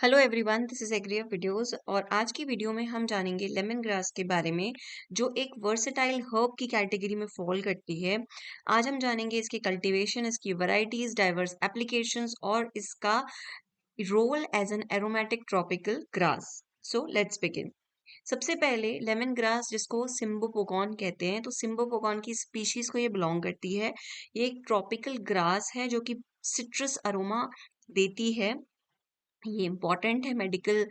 Hello everyone, this is agri of videos. और आज की वीडियो में हम जानेंगे लेमन ग्रास के बारे में, जो एक वर्सेटाइल हर्ब की कैटेगरी में फॉल करती है। आज हम जानेंगे इसकी कल्टीवेशन, इसकी वैरायटीज, डाइवर्स एप्लीकेशंस और इसका role as an aromatic tropical grass. So let's begin. सबसे पहले लेमन ग्रास, जिसको सिम्बोपोगॉन कहते हैं, तो सिम्बोपोगॉन की स्पीशीज को ये बिलोंग करती है। ये एक ट्रॉपिकल ग्रास है जो कि सिट्रस अरोमा देती है। ये इम्पॉर्टेंट है मेडिकल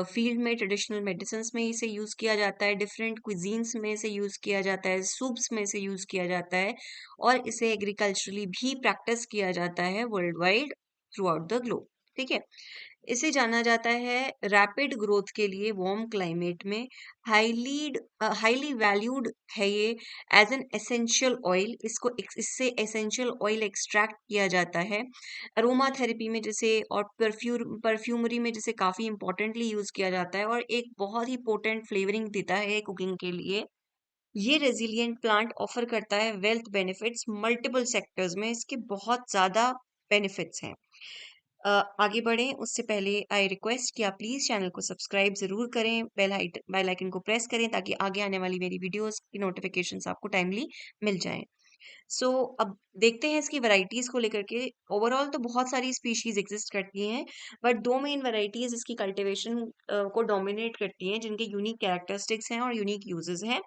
फील्ड में। ट्रेडिशनल मेडिसिन में इसे यूज़ किया जाता है, डिफरेंट क्विजीन्स में इसे यूज़ किया जाता है, सूप्स में इसे यूज़ किया जाता है और इसे एग्रीकल्चरली भी प्रैक्टिस किया जाता है world wide through out the globe. ठीक है। इसे जाना जाता है रैपिड ग्रोथ के लिए वार्म क्लाइमेट में। हाईली वैल्यूड है ये एज एन एसेंशियल ऑयल। इससे एसेंशियल ऑयल एक्सट्रैक्ट किया जाता है। अरोमा थेरेपी में जैसे और परफ्यूमरी में जैसे काफ़ी इंपॉर्टेंटली यूज़ किया जाता है और एक बहुत ही पोटेंट फ्लेवरिंग देता है कुकिंग के लिए। ये रेजिलिएंट प्लांट ऑफर करता है वेल्थ बेनिफिट्स मल्टीपल सेक्टर्स में। इसके बहुत ज़्यादा बेनिफिट्स हैं। अ, आगे बढ़ें उससे पहले आई रिक्वेस्ट कि आप प्लीज़ चैनल को सब्सक्राइब ज़रूर करें, बेल आइकन को प्रेस करें ताकि आगे आने वाली मेरी वीडियोस की नोटिफिकेशंस आपको टाइमली मिल जाएं। सो अब देखते हैं इसकी वैरायटीज़ को लेकर के। ओवरऑल तो बहुत सारी स्पीशीज़ एग्जिस्ट करती हैं, बट दो मेन वैरायटीज़ इसकी कल्टीवेशन को डोमिनेट करती हैं, जिनके यूनिक कैरेक्टरिस्टिक्स हैं और यूनिक यूजेस हैं।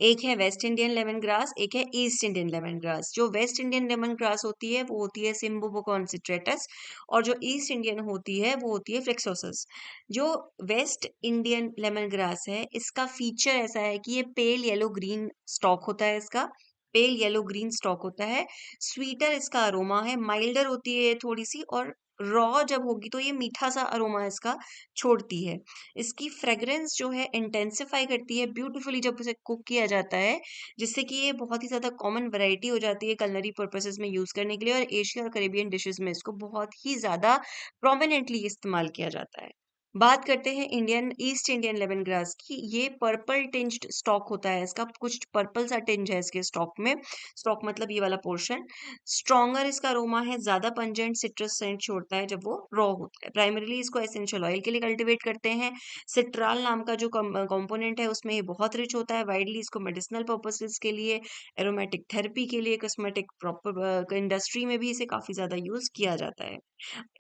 एक है वेस्ट इंडियन लेमन ग्रास, एक है ईस्ट इंडियन लेमन ग्रास। जो वेस्ट इंडियन लेमन ग्रास होती है वो होती है सिम्बोबोकॉन सिट्रेटस, और जो ईस्ट इंडियन होती है वो होती है फ्लेक्सोसस। जो वेस्ट इंडियन लेमन ग्रास है, इसका फीचर ऐसा है कि ये पेल येलो ग्रीन स्टॉक होता है। इसका पेल येलो ग्रीन स्टॉक होता है। स्वीटर इसका अरोमा है, माइल्डर होती है थोड़ी सी, और रॉ जब होगी तो ये मीठा सा अरोमा इसका छोड़ती है। इसकी फ्रेग्रेंस जो है इंटेंसिफाई करती है ब्यूटीफुली जब उसे कुक किया जाता है, जिससे कि ये बहुत ही ज़्यादा कॉमन वैरायटी हो जाती है कलनरी पर्पसेस में यूज़ करने के लिए, और एशिया और करेबियन डिशेस में इसको बहुत ही ज़्यादा प्रोमिनेंटली इस्तेमाल किया जाता है। बात करते हैं Indian east Indian lemon grass की। ये पर्पल टिंज्ड स्टॉक होता है इसका, कुछ पर्पल सा टिंज है इसके स्टॉक में। स्टॉक मतलब ये वाला पोर्शन। स्ट्रॉन्गर इसका अरोमा है, ज्यादा पंजेंट सिट्रस सेंट छोड़ता है जब वो रॉ होता है। प्राइमरीली इसको एसेंशियल ऑयल के लिए कल्टीवेट करते हैं। सिट्राल नाम का जो कंपोनेंट है उसमें ये बहुत रिच होता है। वाइडली इसको मेडिसिनल पर्पसेस के लिए, एरोमेटिक थेरेपी के लिए, कॉस्मेटिक प्रॉपर इंडस्ट्री में भी इसे काफी ज्यादा यूज किया जाता है।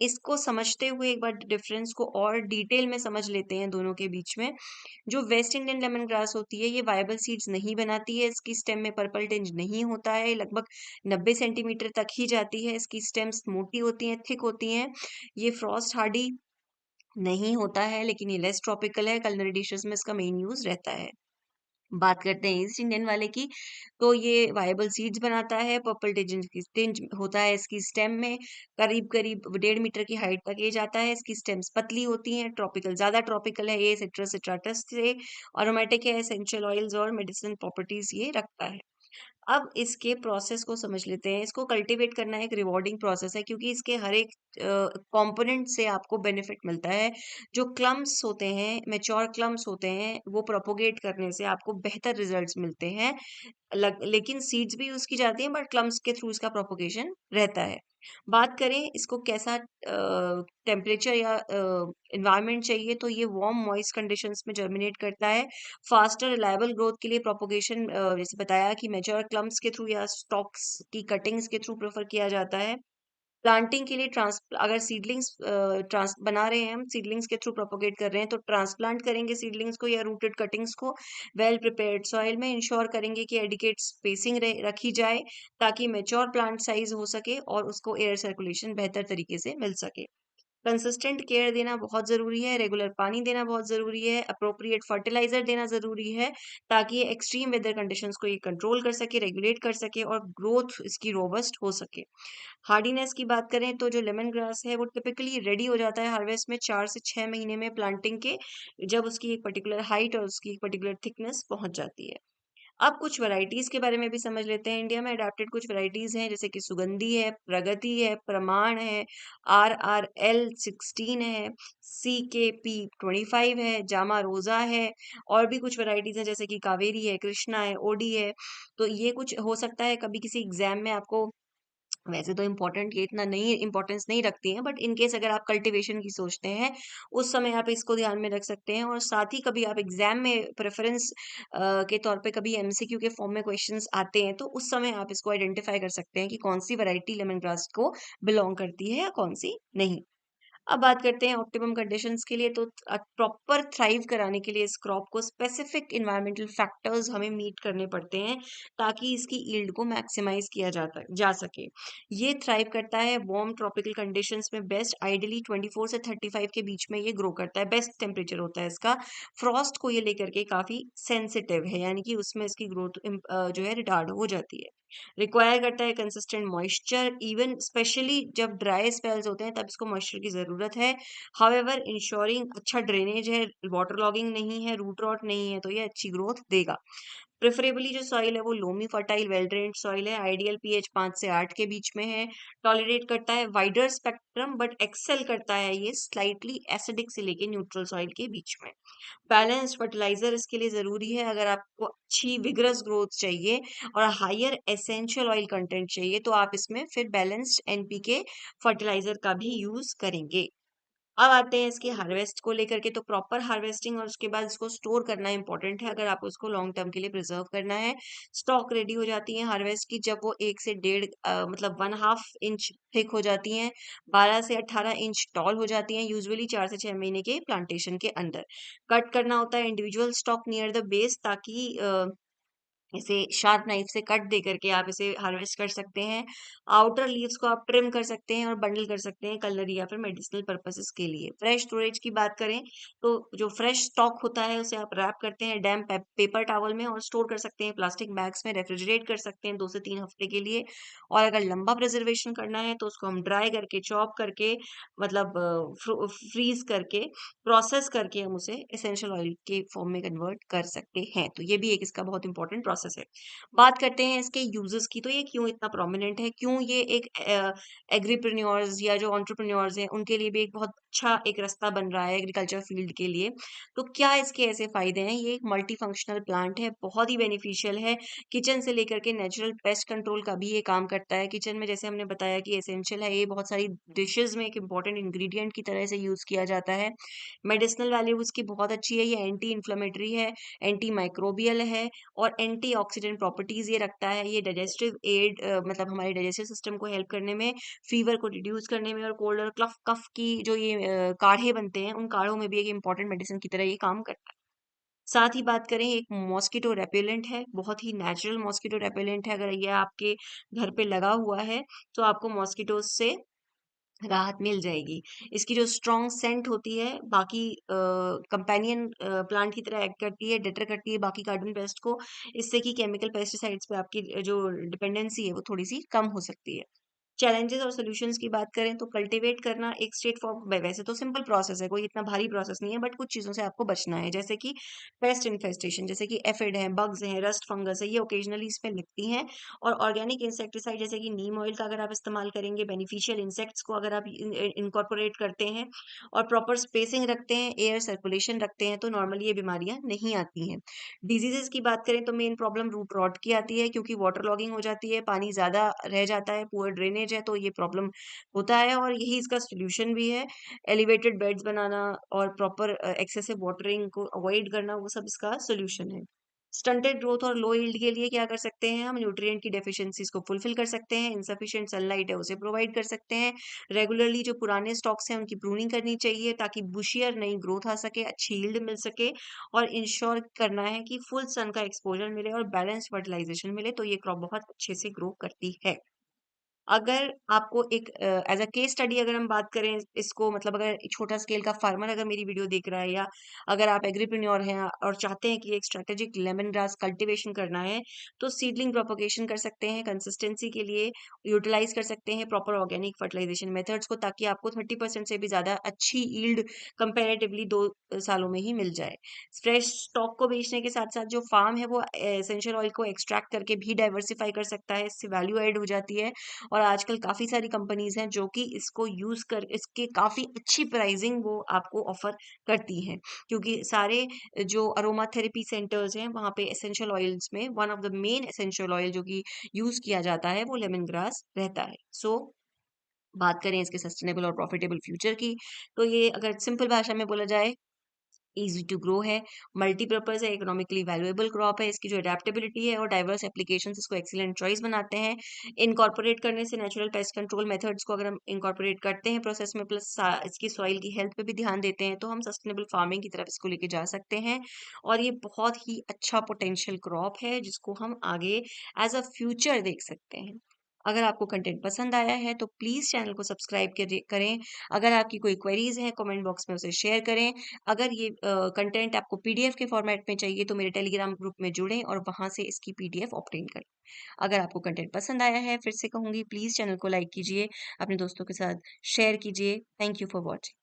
इसको समझते हुए एक बार डिफरेंस को और डिटेल में समझ लेते हैं दोनों के बीच में। जो वेस्ट इंडियन लेमन ग्रास होती है, ये वायबल सीड्स नहीं बनाती है। इसकी स्टेम में पर्पल टिंज नहीं होता है। ये लगभग 90 सेंटीमीटर तक ही जाती है। इसकी स्टेम्स मोटी होती हैं, थिक होती हैं। ये फ्रॉस्ट हार्डी नहीं होता है, लेकिन ये लेस ट्रॉपिकल है। culinary डिशेस में इसका मेन यूज रहता है। बात करते हैं ईस्ट इंडियन वाले की, तो ये वायबल सीड्स बनाता है। पर्पल टिंज होता है इसकी स्टेम में। करीब करीब 1.5 मीटर की हाइट तक ये जाता है। इसकी स्टेम्स पतली होती हैं। ट्रॉपिकल, ज्यादा ट्रॉपिकल है ये सिट्रस सिट्राटस से। अरोमेटिक है, एसेंशियल ऑयल्स और मेडिसिन प्रॉपर्टीज ये रखता है। अब इसके प्रोसेस को समझ लेते हैं। इसको कल्टीवेट करना एक रिवॉर्डिंग प्रोसेस है, क्योंकि इसके हर एक कंपोनेंट से आपको बेनिफिट मिलता है। जो क्लम्स होते हैं, मैच्योर क्लम्स होते हैं, वो प्रोपोगेट करने से आपको बेहतर रिजल्ट्स मिलते हैं। लेकिन सीड्स भी यूज की जाती हैं, बट क्लम्स के थ्रू इसका प्रोपोगेशन रहता है। बात करें इसको कैसा टेम्परेचर या एनवायरनमेंट चाहिए, तो ये वार्म मॉइस्ट कंडीशंस में जर्मिनेट करता है। फास्टर रिलायबल ग्रोथ के लिए प्रोपोगेशन, जैसे बताया कि मेच्योर क्लम्स के थ्रू या स्टॉक्स की कटिंग्स के थ्रू प्रेफर किया जाता है। प्लांटिंग के लिए अगर सीडलिंग्स ट्रांस बना रहे हैं, हम सीडलिंग्स के थ्रू प्रोपोगेट कर रहे हैं, तो ट्रांसप्लांट करेंगे सीडलिंग्स को या रूटेड कटिंग्स को वेल प्रिपेयर्ड सॉइल में। इंश्योर करेंगे कि एडिकेट स्पेसिंग रखी जाए ताकि मेच्योर प्लांट साइज हो सके और उसको एयर सर्कुलेशन बेहतर तरीके से मिल सके। कंसिस्टेंट केयर देना बहुत ज़रूरी है, रेगुलर पानी देना बहुत ज़रूरी है, अप्रोप्रिएट फर्टिलाइज़र देना ज़रूरी है, ताकि ये एक्सट्रीम वेदर कंडीशंस को ये कंट्रोल कर सके, रेगुलेट कर सके और ग्रोथ इसकी रोबस्ट हो सके। हार्डीनेस की बात करें तो जो लेमन ग्रास है वो टिपिकली रेडी हो जाता है हार्वेस्ट में 4 से 6 महीने में प्लांटिंग के, जब उसकी एक पर्टिकुलर हाइट और उसकी एक पर्टिकुलर थिकनेस पहुंच जाती है। अब कुछ वैरायटीज के बारे में भी समझ लेते हैं। इंडिया में अडेप्टेड कुछ वैरायटीज हैं, जैसे कि सुगंधी है, प्रगति है, प्रमाण है, RRL 16 है, CKP 25 है, जामा रोजा है। और भी कुछ वैरायटीज हैं जैसे कि कावेरी है, कृष्णा है, ओडी है। तो ये कुछ हो सकता है कभी किसी एग्जाम में आपको वैसे तो इम्पोर्टेंट ये इतना नहीं इम्पोर्टेंस नहीं रखती हैं, बट इन केस अगर आप कल्टीवेशन की सोचते हैं, उस समय आप इसको ध्यान में रख सकते हैं। और साथ ही कभी आप एग्ज़ाम में प्रेफ़रेंस के तौर पे कभी एमसीक्यू के फॉर्म में क्वेश्चन्स आते हैं, तो उस समय आप इसको आइडेंटिफ़ाई कर सकते हैं कि कौन-सी वैरायटी लेमन ग्रास को बिलॉन्ग करती है या कौन-सी नहीं। अब बात करते हैं ऑप्टिमम कंडीशंस के लिए, तो प्रॉपर थ्राइव कराने के लिए इस क्रॉप को स्पेसिफिक एनवायरमेंटल फैक्टर्स हमें मीट करने पड़ते हैं, ताकि इसकी यील्ड को मैक्सिमाइज किया जाता जा सके। ये थ्राइव करता है वार्म ट्रॉपिकल कंडीशंस में बेस्ट, आइडियली 24 से 35 के बीच में ये ग्रो करता है, बेस्ट टेम्परेचर होता है इसका। फ्रॉस्ट को ये लेकर के काफी सेंसिटिव है, यानी कि उसमें इसकी ग्रोथ जो है रिटार्ड हो जाती है। रिक्वायर करता है कंसिस्टेंट मॉइस्चर, इवन स्पेशली जब ड्राई स्पेल्स होते हैं तब इसको मॉइस्चर की ज़रूरत है। हाउएवर इंश्योरिंग अच्छा ड्रेनेज है, वाटर लॉगिंग नहीं है, रूट रॉट नहीं है, तो ये अच्छी ग्रोथ देगा। प्रेफरेबली जो सॉइल है वो loamy fertile well drained soil है, आइडियल पीएच 5 से 8 के बीच में है। टॉलरेट करता है वाइडर स्पेक्ट्रम, बट एक्सेल करता है ये स्लाइटली एसिडिक से लेके न्यूट्रल सॉइल के बीच में। बैलेंस्ड फर्टिलाइजर इसके लिए ज़रूरी है। अगर आपको अच्छी विगरस ग्रोथ चाहिए और हायर एसेंशियल ऑयल कंटेंट चाहिए, तो आप इसमें फिर बैलेंस्ड एनपीके फर्टिलाइजर का भी यूज़ करेंगे। अब आते हैं इसकी हार्वेस्ट को लेकर के, तो प्रॉपर हार्वेस्टिंग और उसके बाद इसको स्टोर करना इंपॉर्टेंट है अगर आपको उसको लॉन्ग टर्म के लिए प्रिजर्व करना है। स्टॉक रेडी हो जाती है हार्वेस्ट की जब वो 1 से डेढ़ मतलब 1 हाफ इंच थिक हो जाती हैं, 12 से 18 इंच टॉल हो जाती हैं, यूजुअली 4 से 6 महीने के प्लांटेशन के अंदर। कट करना होता है individual stock near the base, ताकि इसे शार्प नाइफ से कट दे करके आप इसे हार्वेस्ट कर सकते हैं। आउटर लीव्स को आप ट्रिम कर सकते हैं और बंडल कर सकते हैं कलनरी या फिर मेडिसिनल पर्पसेस के लिए। फ्रेश स्टोरेज की बात करें, तो जो फ्रेश स्टॉक होता है उसे आप रैप करते हैं डैम्प पेपर टॉवल में और स्टोर कर सकते हैं प्लास्टिक बैग्स में, रेफ्रिजरेट कर सकते हैं 2 से 3 हफ्ते के लिए। और अगर लंबा प्रिजर्वेशन करना है तो उसको हम ड्राई करके, चॉप करके, मतलब फ्रीज करके, प्रोसेस करके हम उसे एसेंशियल ऑयल के फॉर्म में कन्वर्ट कर सकते हैं। तो ये भी एक इसका बहुत इंपॉर्टेंट प्रोसेस है। बात करते हैं इसके यूजेस की, तो ये क्यों इतना प्रोमिनेंट है, क्यों ये एक एग्रीप्रेन्योर्स या जो एंटरप्रेन्योर्स हैं उनके लिए भी एक बहुत अच्छा एक रास्ता बन रहा है एग्रीकल्चर फील्ड के लिए। तो क्या इसके ऐसे फायदे हैं? ये एक मल्टी फंक्शनल प्लांट है, बहुत ही बेनिफिशियल है। किचन से लेकर के नेचुरल पेस्ट कंट्रोल का भी ये काम करता है। किचन में जैसे हमने बताया कि एसेंशियल है, ये बहुत सारी डिशेज़ में एक इम्पोर्टेंट इंग्रीडिएंट की तरह से यूज़ किया जाता है। मेडिसिनल वैल्यू इसकी बहुत अच्छी है, ये एंटी इन्फ्लेमेटरी है, एंटी माइक्रोबियल है और एंटीऑक्सीडेंट प्रॉपर्टीज़ ये रखता है। ये डाइजेस्टिव एड मतलब हमारे डाइजेस्टिव सिस्टम को हेल्प करने में, फीवर को रिड्यूस करने में और कोल्ड और कफ की जो ये काढ़े बनते हैं, उन काढ़ों में भी एक इम्पोर्टेंट मेडिसिन की तरह ये काम करता है। साथ ही बात करें, एक मॉस्किटो रेपेलेंट है, बहुत ही नेचुरल मॉस्किटो रेपेलेंट है। अगर ये आपके घर पे लगा हुआ है, तो आपको मॉस्किटोज़ से राहत मिल जाएगी। इसकी जो स्ट्रॉन्ग सेंट होती है, बाकी कंपेनियन प्लांट की तरह एक्ट करती है, डिटर करती है बाकी गार्डन पेस्ट को, इससे कि केमिकल पेस्टिसाइड्स पे आपकी जो डिपेंडेंसी है वो थोड़ी-सी कम हो सकती है। चैलेंजेस और सॉल्यूशंस की बात करें, तो कल्टीवेट करना एक स्ट्रेट फॉरवर्ड, वैसे तो सिंपल प्रोसेस है, कोई इतना भारी प्रोसेस नहीं है, बट कुछ चीज़ों से आपको बचना है, जैसे कि पेस्ट इन्फेस्टेशन, जैसे कि एफिड है, बग्स हैं, रस्ट फंगस है, ये ओकेजनली इसमें लगती हैं। और ऑर्गेनिक इंसेक्टिसाइड जैसे कि नीम ऑयल का अगर आप इस्तेमाल करेंगे, बेनिफिशियल इंसेक्ट्स को अगर आप इनकॉर्पोरेट करते हैं और प्रॉपर स्पेसिंग रखते हैं, एयर सर्कुलेशन रखते हैं, तो नॉर्मली ये बीमारियां नहीं आती हैं। डिजीजेस की बात करें, तो मेन प्रॉब्लम रूट रॉट की आती है, क्योंकि वाटर लॉगिंग हो जाती है, पानी ज़्यादा रह जाता है, पुअर ड्रेनेज है, तो ये प्रॉब्लम होता है और यही इसका सॉल्यूशन भी है। एलिवेटेड बेड्स बनाना और प्रॉपर एक्सेसिव वाटरिंग को अवॉइड करना, वो सब इसका सॉल्यूशन है। स्टंटेड ग्रोथ और लो यील्ड के लिए क्या कर सकते हैं हम? न्यूट्रिएंट की डेफिशिएंसीज को फुलफिल कर सकते हैं, इनसफिशिएंट सनलाइट है उसे प्रोवाइड कर सकते हैं। रेगुलरली जो पुराने स्टॉक्स हैं उनकी प्रूनिंग करनी चाहिए, ताकि बुशियर नई ग्रोथ आ सके, अच्छी यील्ड मिल सके। और इंश्योर करना है कि फुल सन का एक्सपोज़र मिले और बैलेंस्ड फर्टिलाइज़ेशन मिले, तो ये क्रॉप बहुत अच्छे से ग्रो करती है। अगर आपको एक एज़ अ केस स्टडी अगर हम बात करें इसको, मतलब अगर छोटा स्केल का फार्मर अगर मेरी वीडियो देख रहा है, या अगर आप एग्रीप्रेन्योर हैं और चाहते हैं कि एक स्ट्रैटेजिक लेमन ग्रास कल्टीवेशन करना है, तो सीडलिंग प्रोपगेशन कर सकते हैं, कंसिस्टेंसी के लिए यूटिलाइज़ कर सकते हैं प्रॉपर ऑर्गेनिक फर्टिलाइज़ेशन मेथड्स को, ताकि आपको 30% से भी ज़्यादा अच्छी यील्ड कंपैरेटिवली 2 सालों में ही मिल जाए। फ्रेश स्टॉक को बेचने के साथ-साथ जो फार्म है वो एसेंशियल ऑयल को एक्सट्रैक्ट करके भी डाइवर्सिफ़ाई कर सकता है, इससे वैल्यू ऐड हो जाती है और आजकल काफ़ी सारी कंपनीज़ हैं जो कि इसको यूज़ कर इसके काफ़ी अच्छी प्राइसिंग वो आपको ऑफ़र करती हैं। क्योंकि सारे जो अरोमा थेरेपी सेंटर्स हैं, वहाँ पे एसेंशियल ऑयल्स में one of the main essential oil जो कि यूज़ किया जाता है, वो लेमन ग्रास रहता है। सो बात करें इसके सस्टेनेबल और प्रॉफिटेबल फ्यूचर की, तो ये अगर सिंपल भाषा में बोला जाए, ईज़ी टू ग्रो है, मल्टीपर्पज़ है, इकोनॉमिकली वैल्यूएबल क्रॉप है, इसकी जो एडैप्टेबिलिटी है और डाइवर्स एप्लीकेशंस इसको एक्सीलेंट चॉइस बनाते हैं। इनकॉर्पोरेट करने से नेचुरल पेस्ट कंट्रोल मेथड्स को अगर हम इनकॉर्पोरेट करते हैं प्रोसेस में प्लस इसकी सॉइल की हेल्थ पे भी ध्यान देते हैं, तो हम सस्टेनेबल फार्मिंग की तरफ इसको लेके जा सकते हैं। और ये बहुत ही अच्छा पोटेंशियल क्रॉप है, जिसको हम आगे एज़ अ फ्यूचर देख सकते हैं। अगर आपको कंटेंट पसंद आया है, तो प्लीज़ चैनल को सब्सक्राइब करें। अगर आपकी कोई क्वेरीज़ हैं, कमेंट बॉक्स में उसे शेयर करें। अगर ये कंटेंट आपको पीडीएफ के फॉर्मेट में चाहिए तो मेरे टेलीग्राम ग्रुप में जुड़ें और वहाँ से इसकी पीडीएफ ऑब्टेन करें। अगर आपको कंटेंट पसंद आया है, फिर से कहूँगी प्लीज़ चैनल को लाइक कीजिए, अपने दोस्तों के साथ शेयर कीजिए। Thank you for watching.